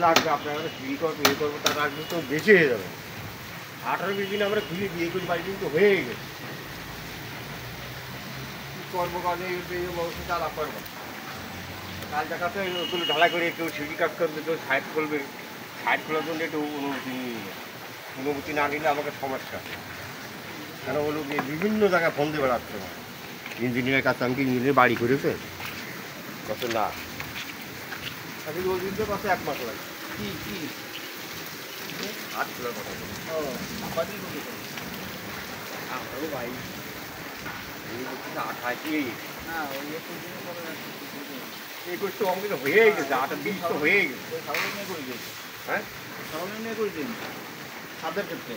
লাগবে আপনার বিয়ে করবো ইয়ে করবো তার আগে তো বেশি হয়ে যাবে। 18-20 দিন আমরা খুলে বিয়ে করি বাড়ি কিন্তু হয়েই গেছে। কী করবো কাজে এই অবস্থা চালা করবো। কাল দেখাতে ওগুলো ঢালাই করে কেউ সিঁড়ি কাজ করবে, কেউ সাইড করবে। সাইড খোলার জন্য একটু অনুমতি না নিলে আমাকে সমস্যা। কেন বলবো বিভিন্ন জায়গায় ফোন দিয়ে বেড়াচ্ছে আমার ইঞ্জিনিয়ারের কাছে। আমি কি ইঞ্জিনিয়ার বাড়ি করেছে কত না আমি বলছি তো কত 1 মাস লাগে কি কি হাত খোলার কথা ও আপাতত বলি আমারও ভাই আঠাশই না ওই 21 দিনের পরে 21 তো অঙ্কিত হয়েই গেছে, 28-20 তো হয়েই গেছে। ওই সাগর নিয়ে করে দিন। হ্যাঁ সাগর নিয়ে করে দিন সাদের ক্ষেত্রে।